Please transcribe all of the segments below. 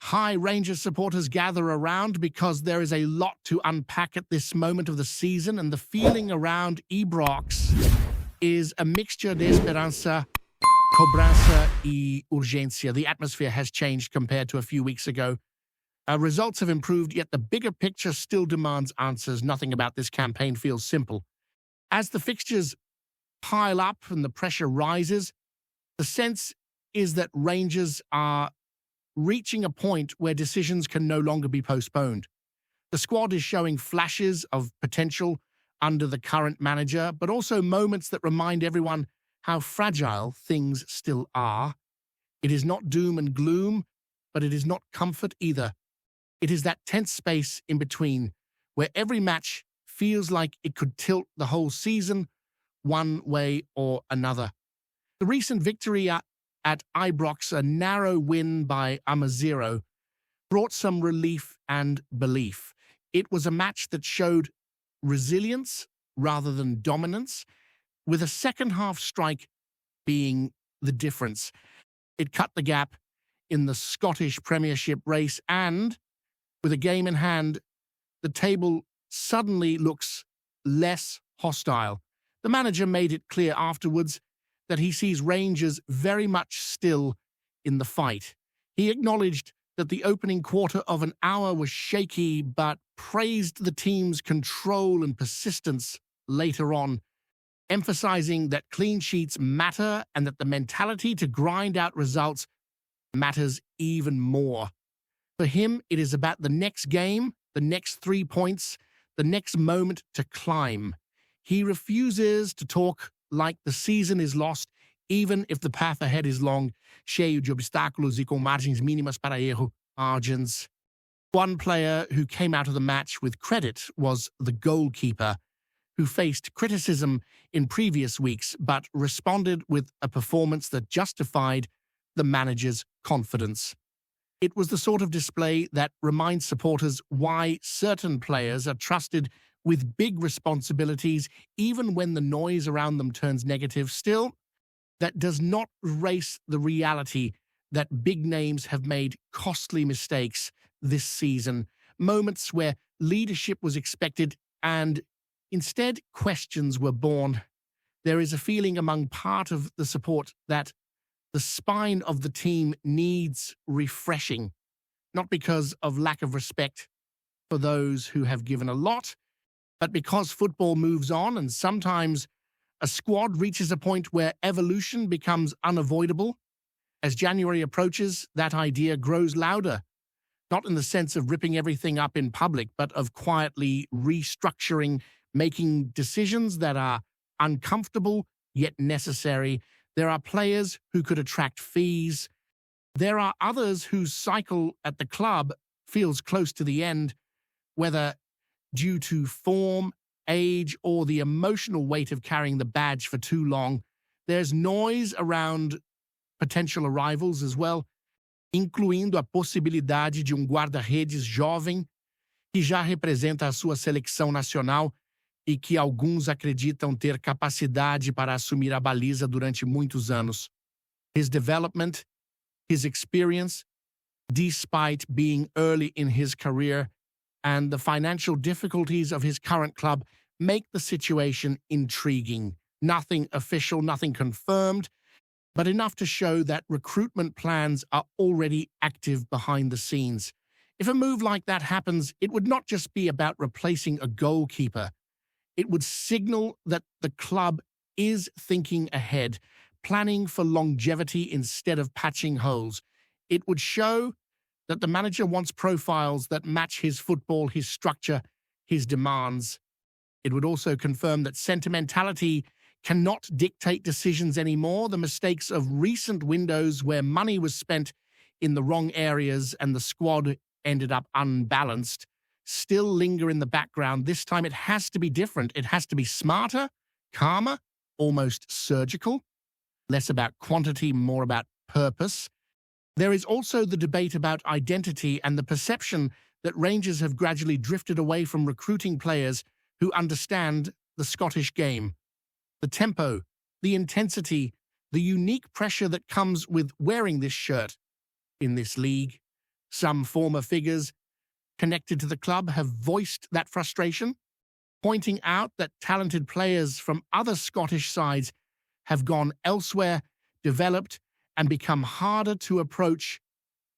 Hi, Rangers supporters gather around because there is a lot to unpack at this moment of the season, and the feeling around Ibrox is a mixture de esperança, cobrança e urgência. The atmosphere has changed compared to a few weeks ago. Results have improved, yet the bigger picture still demands answers. Nothing about this campaign feels simple. As the fixtures pile up and the pressure rises, the sense is that Rangers are reaching a point where decisions can no longer be postponed. The squad is showing flashes of potential under the current manager, but also moments that remind everyone how fragile things still are. It is not doom and gloom, but it is not comfort either. It is that tense space in between, where every match feels like it could tilt the whole season one way or another. The recent victory at Ibrox, a narrow win by 0, brought some relief and belief. It was a match that showed resilience rather than dominance, with a second-half strike being the difference. It cut the gap in the Scottish Premiership race, and with a game in hand, the table suddenly looks less hostile. The manager made it clear afterwards that he sees Rangers very much still in the fight. He acknowledged that the opening quarter of an hour was shaky, but praised the team's control and persistence later on, emphasizing that clean sheets matter and that the mentality to grind out results matters even more. For him, it is about the next game, the next 3 points, the next moment to climb. He refuses to talk like the season is lost, even if the path ahead is long, cheio de obstáculos e com margens mínimas para erro, margins. One player who came out of the match with credit was the goalkeeper, who faced criticism in previous weeks but responded with a performance that justified the manager's confidence. It was the sort of display that reminds supporters why certain players are trusted with big responsibilities, even when the noise around them turns negative. Still, that does not erase the reality that big names have made costly mistakes this season, moments where leadership was expected and instead questions were born. There is a feeling among part of the support that the spine of the team needs refreshing, not because of lack of respect for those who have given a lot, but because football moves on and sometimes a squad reaches a point where evolution becomes unavoidable. As January approaches, that idea grows louder, not in the sense of ripping everything up in public, but of quietly restructuring, making decisions that are uncomfortable yet necessary. There are players who could attract fees. There are others whose cycle at the club feels close to the end, whether due to form, age, or the emotional weight of carrying the badge for too long. There's noise around potential arrivals as well, incluindo a possibilidade de guarda-redes jovem que já representa a sua seleção nacional e que alguns acreditam ter capacidade para assumir a baliza durante muitos anos. His development, his experience, despite being early in his career, and the financial difficulties of his current club make the situation intriguing. Nothing official, nothing confirmed, but enough to show that recruitment plans are already active behind the scenes. If a move like that happens, it would not just be about replacing a goalkeeper. It would signal that the club is thinking ahead, planning for longevity instead of patching holes. It would show that the manager wants profiles that match his football, his structure, his demands. It would also confirm that sentimentality cannot dictate decisions anymore. The mistakes of recent windows where money was spent in the wrong areas and the squad ended up unbalanced still linger in the background. This time it has to be different. It has to be smarter, calmer, almost surgical, less about quantity, more about purpose. There is also the debate about identity and the perception that Rangers have gradually drifted away from recruiting players who understand the Scottish game. The tempo, the intensity, the unique pressure that comes with wearing this shirt in this league. Some former figures connected to the club have voiced that frustration, pointing out that talented players from other Scottish sides have gone elsewhere, developed, and become harder to approach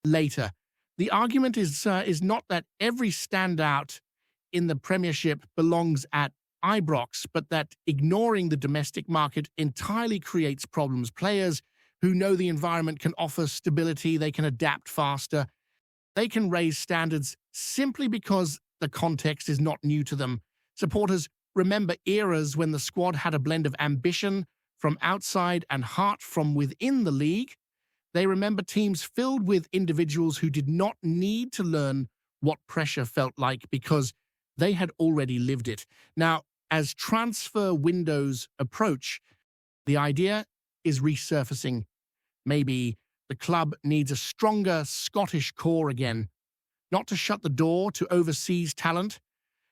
later. The argument is not that every standout in the Premiership belongs at Ibrox, but that ignoring the domestic market entirely creates problems. Players who know the environment can offer stability, they can adapt faster, they can raise standards simply because the context is not new to them. Supporters remember eras when the squad had a blend of ambition from outside and heart from within the league. They remember teams filled with individuals who did not need to learn what pressure felt like because they had already lived it. Now, as transfer windows approach, the idea is resurfacing. Maybe the club needs a stronger Scottish core again, not to shut the door to overseas talent,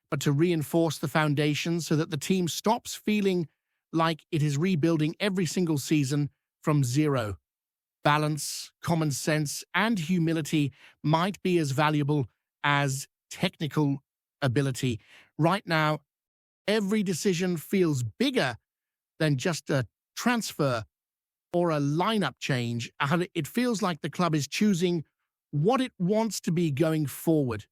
but to reinforce the foundation so that the team stops feeling like it is rebuilding every single season from zero. Balance, common sense, and humility might be as valuable as technical ability. Right now, every decision feels bigger than just a transfer or a lineup change. It feels like the club is choosing what it wants to be going forward.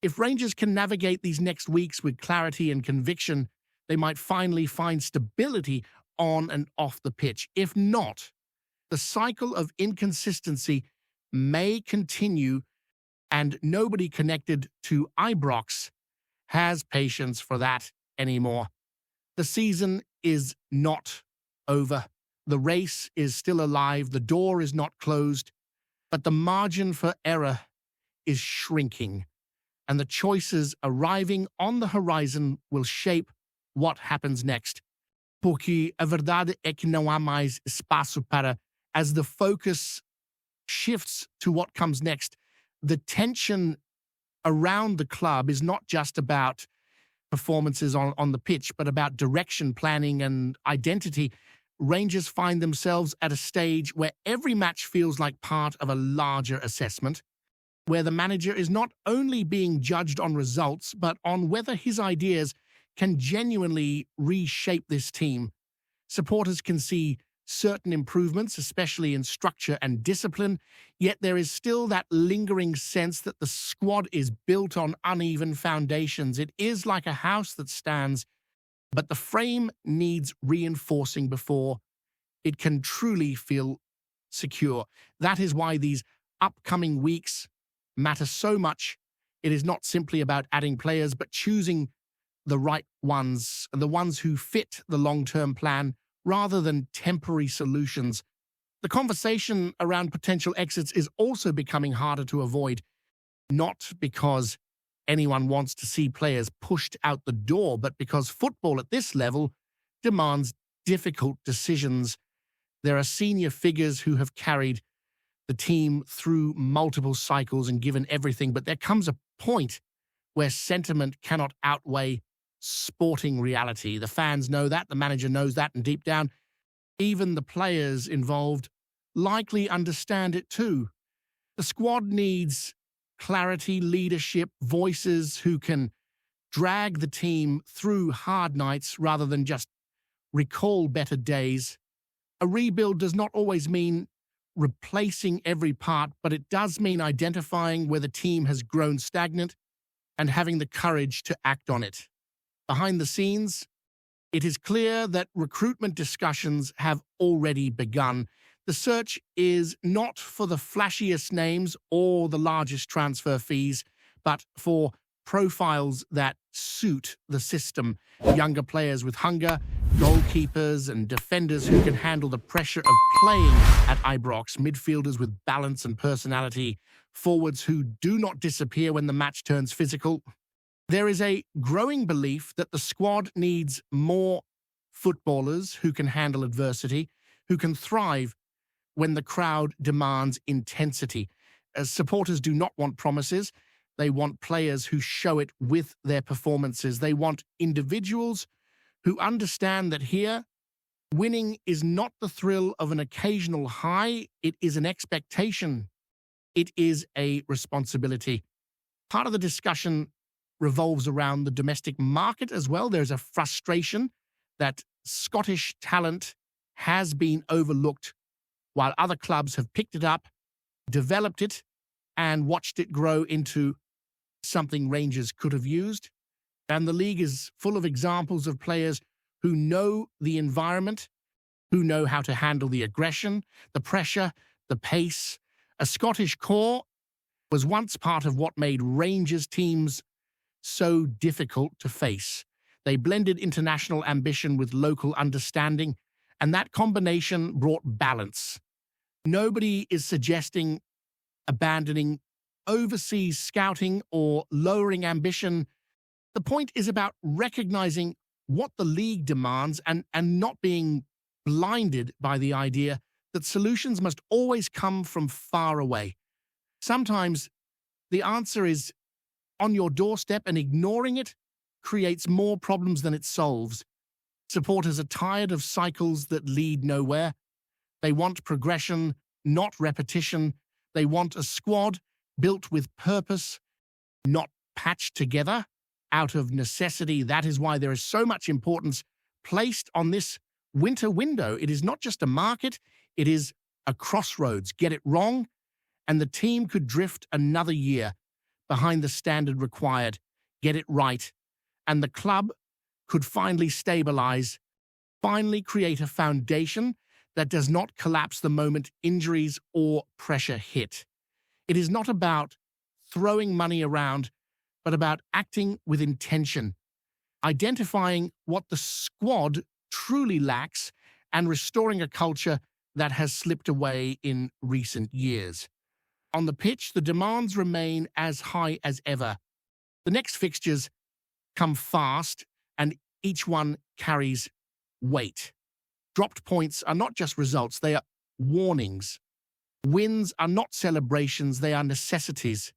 If Rangers can navigate these next weeks with clarity and conviction, they might finally find stability on and off the pitch. If not, the cycle of inconsistency may continue, and nobody connected to Ibrox has patience for that anymore. The season is not over. The race is still alive. The door is not closed, but the margin for error is shrinking, and the choices arriving on the horizon will shape what happens next. Porque a verdade é que não há mais espaço para. As the focus shifts to what comes next, the tension around the club is not just about performances on the pitch, but about direction, planning, and identity. Rangers find themselves at a stage where every match feels like part of a larger assessment, where the manager is not only being judged on results, but on whether his ideas can genuinely reshape this team. Supporters can see certain improvements, especially in structure and discipline, yet there is still that lingering sense that the squad is built on uneven foundations. It is like a house that stands, but the frame needs reinforcing before it can truly feel secure. That is why these upcoming weeks matter so much. It is not simply about adding players, but choosing the right ones, and the ones who fit the long-term plan, rather than temporary solutions. The conversation around potential exits is also becoming harder to avoid, not because anyone wants to see players pushed out the door, but because football at this level demands difficult decisions. There are senior figures who have carried the team through multiple cycles and given everything, but there comes a point where sentiment cannot outweigh sporting reality. The fans know that, the manager knows that, and deep down, even the players involved likely understand it too. The squad needs clarity, leadership, voices who can drag the team through hard nights rather than just recall better days. A rebuild does not always mean replacing every part, but it does mean identifying where the team has grown stagnant and having the courage to act on it. Behind the scenes, it is clear that recruitment discussions have already begun. The search is not for the flashiest names or the largest transfer fees, but for profiles that suit the system. Younger players with hunger, goalkeepers and defenders who can handle the pressure of playing at Ibrox, midfielders with balance and personality, forwards who do not disappear when the match turns physical. There is a growing belief that the squad needs more footballers who can handle adversity, who can thrive when the crowd demands intensity. As supporters do not want promises. They want players who show it with their performances. They want individuals who understand that here, winning is not the thrill of an occasional high, it is an expectation. It is a responsibility. Part of the discussion revolves around the domestic market as well. There's a frustration that Scottish talent has been overlooked while other clubs have picked it up, developed it, and watched it grow into something Rangers could have used. And the league is full of examples of players who know the environment, who know how to handle the aggression, the pressure, the pace. A Scottish core was once part of what made Rangers teams so difficult to face. They blended international ambition with local understanding, and that combination brought balance. Nobody is suggesting abandoning overseas scouting or lowering ambition. The point is about recognizing what the league demands and not being blinded by the idea that solutions must always come from far away. Sometimes the answer is on your doorstep, and ignoring it creates more problems than it solves. Supporters are tired of cycles that lead nowhere. They want progression, not repetition. They want a squad built with purpose, not patched together out of necessity. That is why there is so much importance placed on this winter window. It is not just a market, it is a crossroads. Get it wrong, and the team could drift another year behind the standard required. Get it right, and the club could finally stabilize, finally create a foundation that does not collapse the moment injuries or pressure hit. It is not about throwing money around, but about acting with intention, identifying what the squad truly lacks, and restoring a culture that has slipped away in recent years. On the pitch, the demands remain as high as ever. The next fixtures come fast, and each one carries weight. Dropped points are not just results, they are warnings. Wins are not celebrations, they are necessities.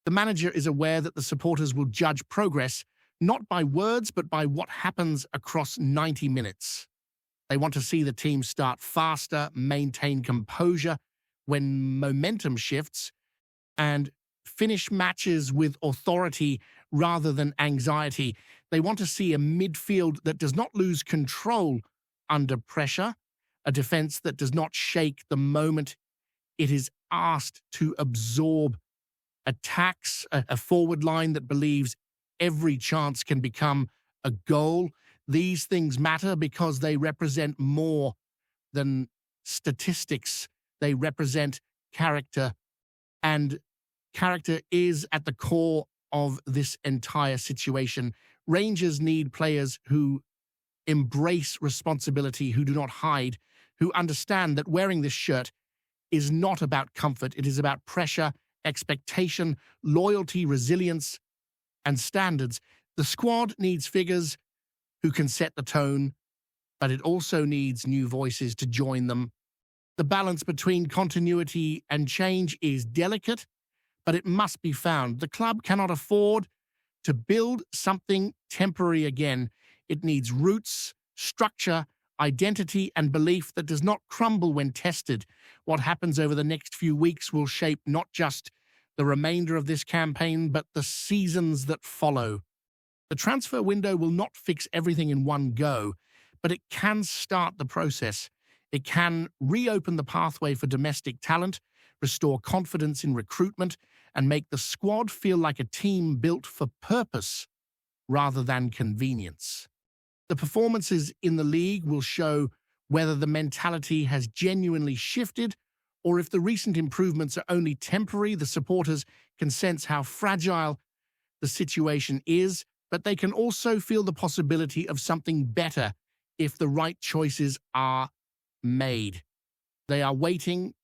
The manager is aware that the supporters will judge progress not by words, but by what happens across 90 minutes. They want to see the team start faster, maintain composure when momentum shifts, and finish matches with authority rather than anxiety. They want to see a midfield that does not lose control under pressure, a defense that does not shake the moment it is asked to absorb attacks, a forward line that believes every chance can become a goal. These things matter because they represent more than statistics. They represent character, and character is at the core of this entire situation. Rangers need players who embrace responsibility, who do not hide, who understand that wearing this shirt is not about comfort. It is about pressure, expectation, loyalty, resilience, and standards. The squad needs figures who can set the tone, but it also needs new voices to join them. The balance between continuity and change is delicate, but it must be found. The club cannot afford to build something temporary again. It needs roots, structure, identity, and belief that does not crumble when tested. What happens over the next few weeks will shape not just the remainder of this campaign, but the seasons that follow. The transfer window will not fix everything in one go, but it can start the process. It can reopen the pathway for domestic talent, restore confidence in recruitment, and make the squad feel like a team built for purpose rather than convenience. The performances in the league will show whether the mentality has genuinely shifted or if the recent improvements are only temporary. The supporters can sense how fragile the situation is, but they can also feel the possibility of something better if the right choices are made. They are waiting,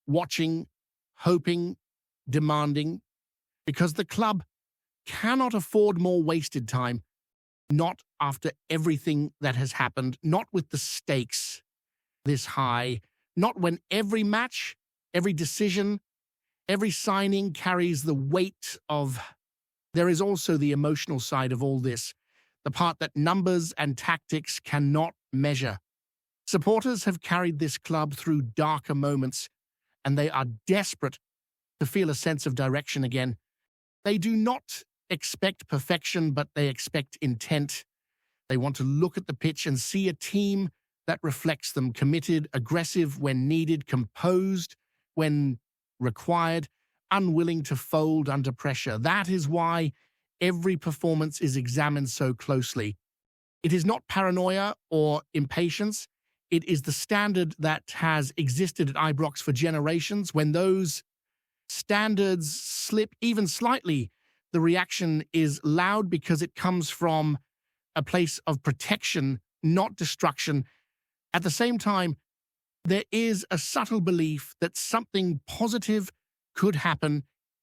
watching, hoping, demanding, because the club cannot afford more wasted time, not after everything that has happened, not with the stakes this high, not when every match, every decision, every signing carries the weight of. There is also the emotional side of all this, the part that numbers and tactics cannot measure. Supporters have carried this club through darker moments, and they are desperate to feel a sense of direction again. They do not expect perfection, but they expect intent. They want to look at the pitch and see a team that reflects them, committed, aggressive when needed, composed when required, unwilling to fold under pressure. That is why every performance is examined so closely. It is not paranoia or impatience. It is the standard that has existed at Ibrox for generations. When those standards slip even slightly, the reaction is loud because it comes from a place of protection, not destruction. At the same time, there is a subtle belief that something positive could happen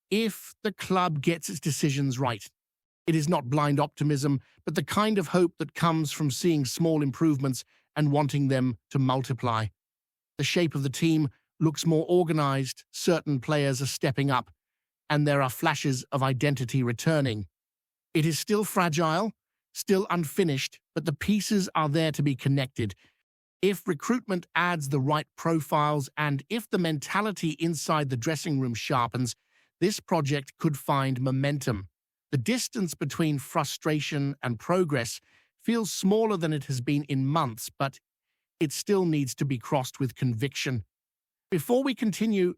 if the club gets its decisions right. It is not blind optimism, but the kind of hope that comes from seeing small improvements and wanting them to multiply. The shape of the team looks more organized, certain players are stepping up, and there are flashes of identity returning. It is still fragile, still unfinished, but the pieces are there to be connected. If recruitment adds the right profiles and if the mentality inside the dressing room sharpens, this project could find momentum. The distance between frustration and progress feels smaller than it has been in months, but it still needs to be crossed with conviction. Before we continue,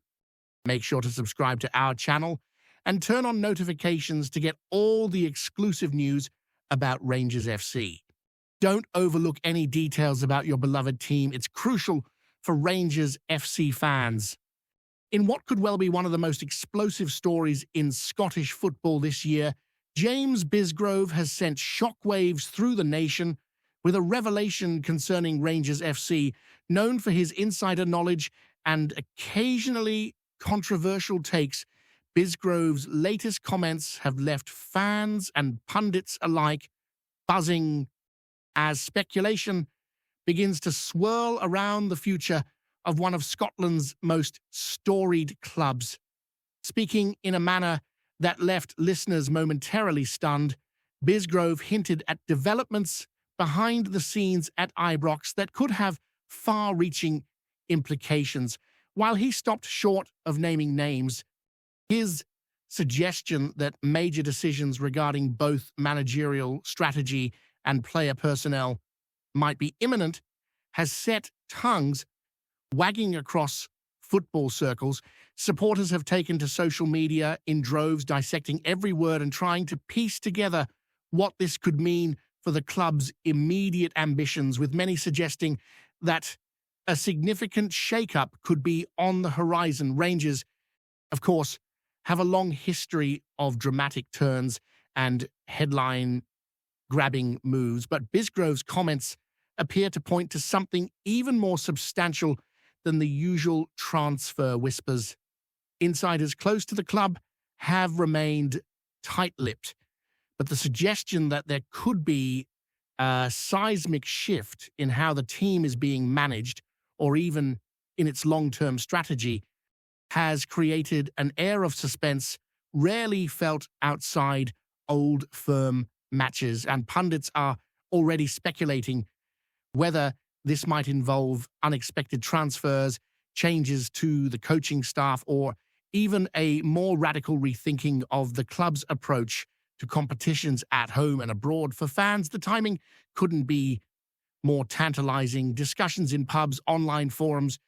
make sure to subscribe to our channel and turn on notifications to get all the exclusive news about Rangers FC. Don't overlook any details about your beloved team. It's crucial for Rangers FC fans. In what could well be one of the most explosive stories in Scottish football this year, James Bisgrove has sent shockwaves through the nation with a revelation concerning Rangers FC, known for his insider knowledge and occasionally controversial takes. Bisgrove's latest comments have left fans and pundits alike buzzing as speculation begins to swirl around the future of one of Scotland's most storied clubs. Speaking in a manner that left listeners momentarily stunned, Bisgrove hinted at developments behind the scenes at Ibrox that could have far-reaching implications. While he stopped short of naming names, his suggestion that major decisions regarding both managerial strategy and player personnel might be imminent has set tongues wagging across football circles. Supporters have taken to social media in droves, dissecting every word and trying to piece together what this could mean for the club's immediate ambitions, with many suggesting that a significant shake-up could be on the horizon. Rangers, of course, have a long history of dramatic turns and headline-grabbing moves, but Bisgrove's comments appear to point to something even more substantial than the usual transfer whispers. Insiders close to the club have remained tight-lipped, but the suggestion that there could be a seismic shift in how the team is being managed, or even in its long-term strategy, has created an air of suspense rarely felt outside old firm matches, and pundits are already speculating whether this might involve unexpected transfers, changes to the coaching staff, or even a more radical rethinking of the club's approach to competitions at home and abroad. For fans, the timing couldn't be more tantalizing. Discussions in pubs, online forums,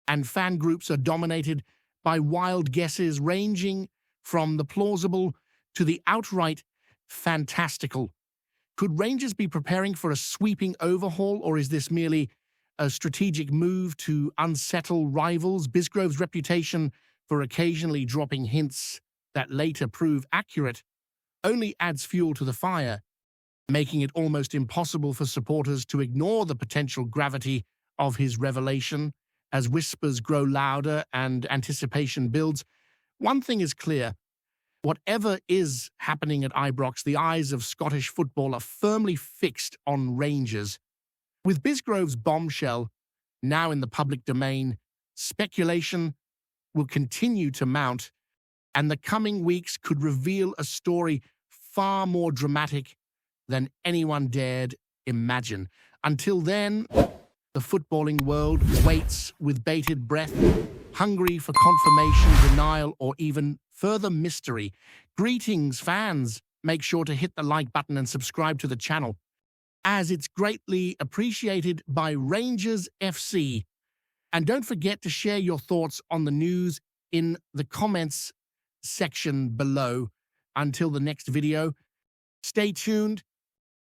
and fan groups are dominated by wild guesses ranging from the plausible to the outright fantastical. Could Rangers be preparing for a sweeping overhaul, or is this merely a strategic move to unsettle rivals? Bisgrove's reputation for occasionally dropping hints that later prove accurate only adds fuel to the fire, making it almost impossible for supporters to ignore the potential gravity of his revelation. As whispers grow louder and anticipation builds, one thing is clear. Whatever is happening at Ibrox, the eyes of Scottish football are firmly fixed on Rangers. With Bisgrove's bombshell now in the public domain, speculation will continue to mount, and the coming weeks could reveal a story far more dramatic than anyone dared imagine. Until then, the footballing world waits with bated breath. hungry for confirmation, denial, or even further mystery? Greetings, fans. Make sure to hit the like button and subscribe to the channel, as it's greatly appreciated by Rangers FC. And don't forget to share your thoughts on the news in the comments section below. Until the next video, stay tuned